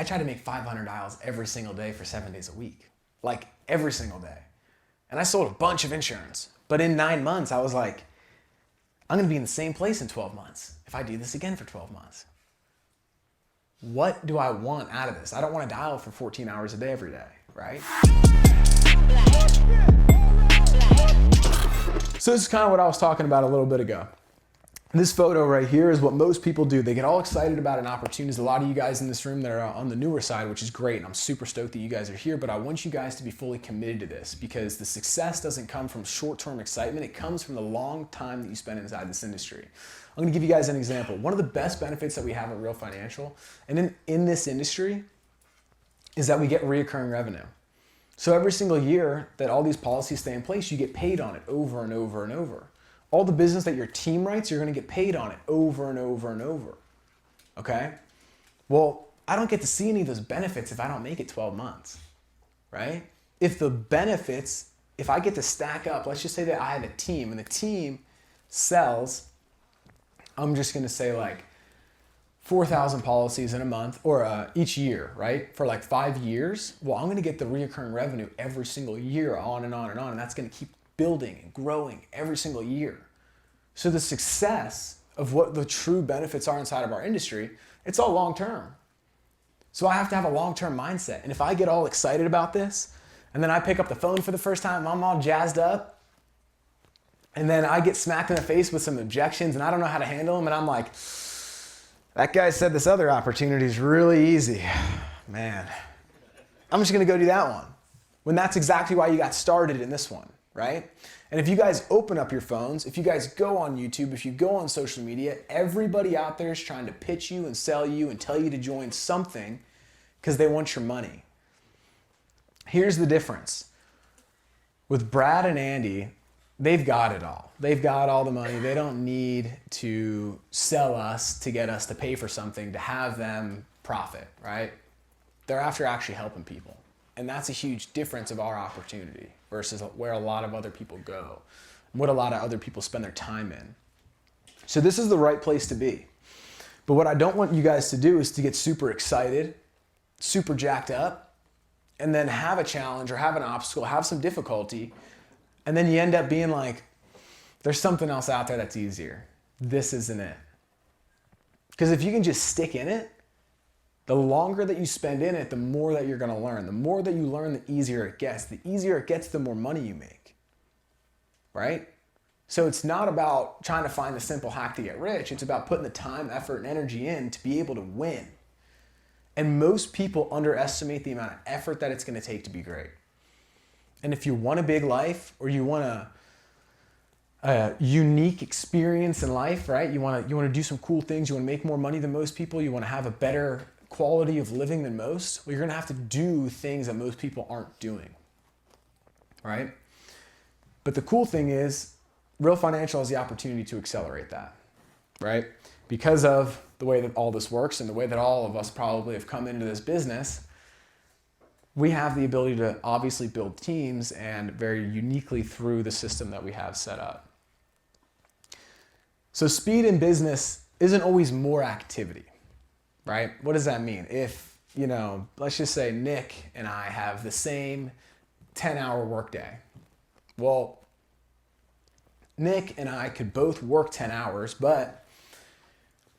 I try to make 500 dials every single day for 7 days a week, like every single day. And I sold a bunch of insurance. But in 9 months, I was like, I'm gonna be in the same place in 12 months if I do this again for 12 months. What do I want out of this? I don't want to dial for 14 hours a day every day, right? So this is kind of what I was talking about a little bit ago. This photo right here is what most people do. They get all excited about an opportunity. There's a lot of you guys in this room that are on the newer side, which is great. And I'm super stoked that you guys are here, but I want you guys to be fully committed to this because the success doesn't come from short-term excitement. It comes from the long time that you spend inside this industry. I'm gonna give you guys an example. One of the best benefits that we have at Real Financial and in this industry is that we get reoccurring revenue. So every single year that all these policies stay in place, you get paid on it over and over and over. All the business that your team writes, you're gonna get paid on it over and over and over, okay? Well, I don't get to see any of those benefits if I don't make it 12 months, right? If I get to stack up, let's just say that I have a team and the team sells, I'm just gonna say like 4,000 policies in a month or each year, right? For like 5 years, well, I'm gonna get the reoccurring revenue every single year on and on and on, and that's gonna keep building and growing every single year. So the success of what the true benefits are inside of our industry, it's all long-term. So I have to have a long-term mindset. And if I get all excited about this, and then I pick up the phone for the first time, I'm all jazzed up, and then I get smacked in the face with some objections and I don't know how to handle them, and I'm like, that guy said this other opportunity is really easy. Man, I'm just gonna go do that one. When that's exactly why you got started in this one. Right? And if you guys open up your phones, if you guys go on YouTube, if you go on social media, everybody out there is trying to pitch you and sell you and tell you to join something because they want your money. Here's the difference. With Brad and Andy, they've got it all. They've got all the money. They don't need to sell us to get us to pay for something to have them profit, right? They're after actually helping people. And that's a huge difference of our opportunity versus where a lot of other people go, what a lot of other people spend their time in. So this is the right place to be. But what I don't want you guys to do is to get super excited, super jacked up, and then have a challenge or have an obstacle, have some difficulty, and then you end up being like, there's something else out there that's easier. This isn't it. Because if you can just stick in it, the longer that you spend in it, the more that you're gonna learn. The more that you learn, the easier it gets. The easier it gets, the more money you make, right? So it's not about trying to find the simple hack to get rich. It's about putting the time, effort, and energy in to be able to win. And most people underestimate the amount of effort that it's gonna take to be great. And if you want a big life or you want a unique experience in life, right? You want to do some cool things. You want to make more money than most people. You want to have a better quality of living than most. Well, you're going to have to do things that most people aren't doing, right? But the cool thing is, Real Financial has the opportunity to accelerate that, right? Because of the way that all this works and the way that all of us probably have come into this business, we have the ability to obviously build teams and very uniquely through the system that we have set up. So speed in business isn't always more activity, right? What does that mean? If, let's just say Nick and I have the same 10-hour workday. Well, Nick and I could both work 10 hours, but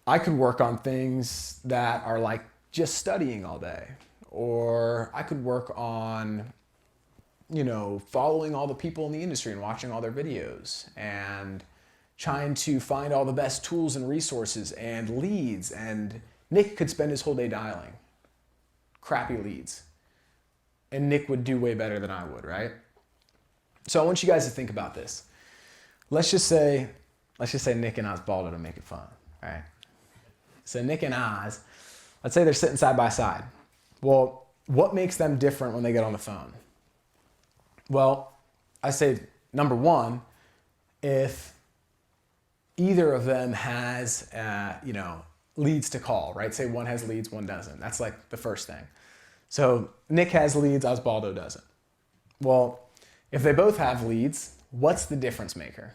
I could work on things that are like just studying all day. Or I could work on, following all the people in the industry and watching all their videos and trying to find all the best tools and resources and leads. And Nick could spend his whole day dialing crappy leads. And Nick would do way better than I would, right? So I want you guys to think about this. Let's just say Nick and I's balled to make it fun, right? So Nick and I's, let's say they're sitting side by side. Well, what makes them different when they get on the phone? Well, I say, number one, if either of them has, leads to call, right? Say one has leads, one doesn't. That's like the first thing. So Nick has leads, Osbaldo doesn't. Well, if they both have leads, what's the difference maker?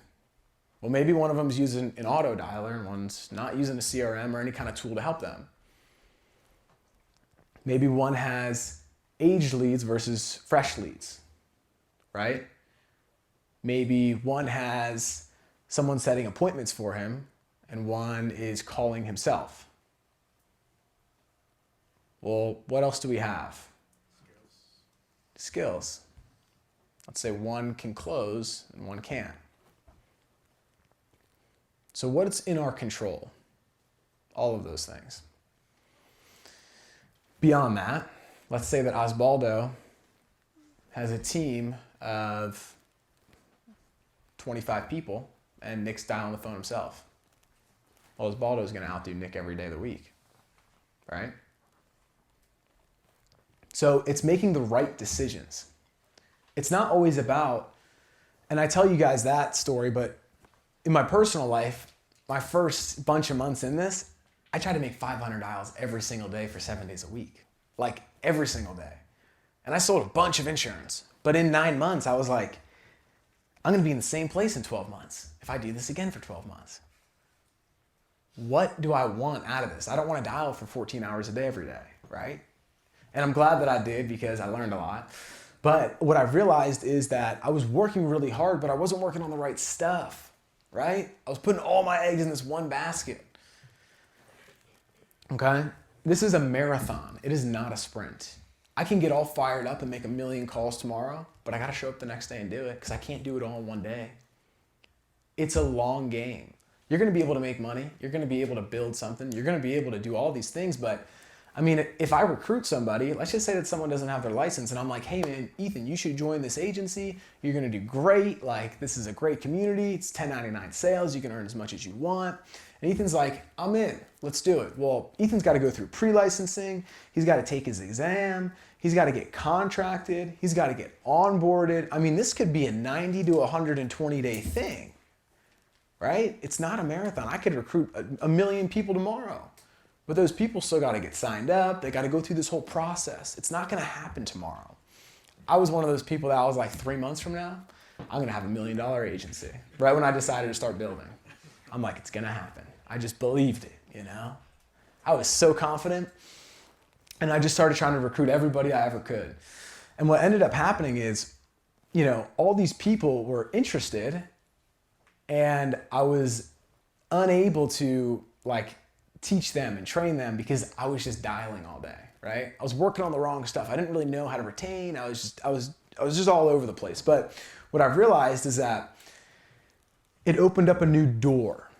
Well, maybe one of them's using an auto dialer and one's not using a CRM or any kind of tool to help them. Maybe one has aged leads versus fresh leads, right? Maybe one has someone setting appointments for him and one is calling himself. Well, what else do we have? Skills. Let's say one can close and one can't. So what's in our control? All of those things. Beyond that, let's say that Osvaldo has a team of 25 people and Nick's dialing the phone himself. Well, Osvaldo's going to outdo Nick every day of the week, right? So it's making the right decisions. It's not always about, and I tell you guys that story, but in my personal life, my first bunch of months in this, I tried to make 500 dials every single day for 7 days a week, like every single day. And I sold a bunch of insurance. But in 9 months, I was like, I'm going to be in the same place in 12 months if I do this again for 12 months. What do I want out of this? I don't want to dial for 14 hours a day every day, right? And I'm glad that I did because I learned a lot. But what I've realized is that I was working really hard, but I wasn't working on the right stuff, right? I was putting all my eggs in this one basket. Okay? This is a marathon. It is not a sprint. I can get all fired up and make 1 million calls tomorrow, but I got to show up the next day and do it because I can't do it all in one day. It's a long game. You're going to be able to make money. You're going to be able to build something. You're going to be able to do all these things. But I mean, if I recruit somebody, let's just say that someone doesn't have their license and I'm like, hey man, Ethan, you should join this agency. You're going to do great. Like, this is a great community. It's 1099 sales. You can earn as much as you want. And Ethan's like, I'm in. Let's do it. Well, Ethan's got to go through pre-licensing. He's got to take his exam. He's got to get contracted. He's got to get onboarded. I mean, this could be a 90 to 120 day thing, right? It's not a marathon. I could recruit 1 million people tomorrow, but those people still got to get signed up. They got to go through this whole process. It's not going to happen tomorrow. I was one of those people that I was like, 3 months from now, I'm going to have $1 million agency. Right when I decided to start building, I'm like, it's going to happen. I just believed it, you know? I was so confident. And I just started trying to recruit everybody I ever could. And what ended up happening is, you know, all these people were interested and I was unable to like teach them and train them because I was just dialing all day, right? I was working on the wrong stuff. I didn't really know how to retain. I was just all over the place. But what I've realized is that it opened up a new door.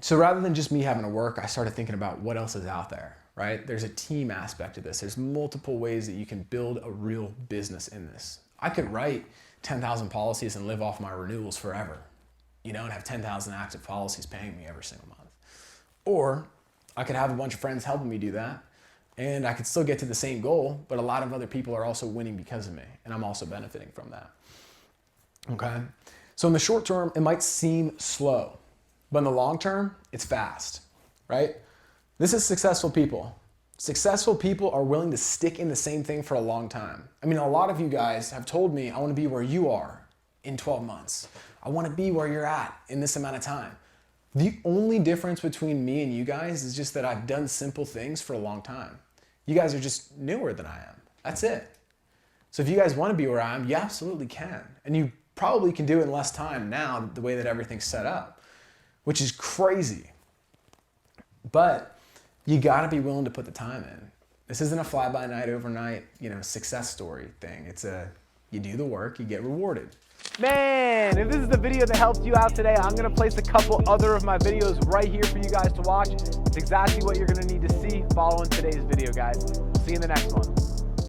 So rather than just me having to work, I started thinking about what else is out there. Right? There's a team aspect to this. There's multiple ways that you can build a real business in this. I could write 10,000 policies and live off my renewals forever, you know, and have 10,000 active policies paying me every single month. Or I could have a bunch of friends helping me do that and I could still get to the same goal, but a lot of other people are also winning because of me and I'm also benefiting from that. Okay? So in the short term, it might seem slow, but in the long term, it's fast, right? This is successful people. Successful people are willing to stick in the same thing for a long time. I mean, a lot of you guys have told me, I want to be where you are in 12 months. I want to be where you're at in this amount of time. The only difference between me and you guys is just that I've done simple things for a long time. You guys are just newer than I am. That's it. So if you guys want to be where I am, you absolutely can. And you probably can do it in less time now, the way that everything's set up, which is crazy. But you gotta be willing to put the time in. This isn't a fly-by-night, overnight, you know, success story thing. It's you do the work, you get rewarded. Man, if this is the video that helped you out today, I'm gonna place a couple other of my videos right here for you guys to watch. It's exactly what you're gonna need to see following today's video, guys. See you in the next one.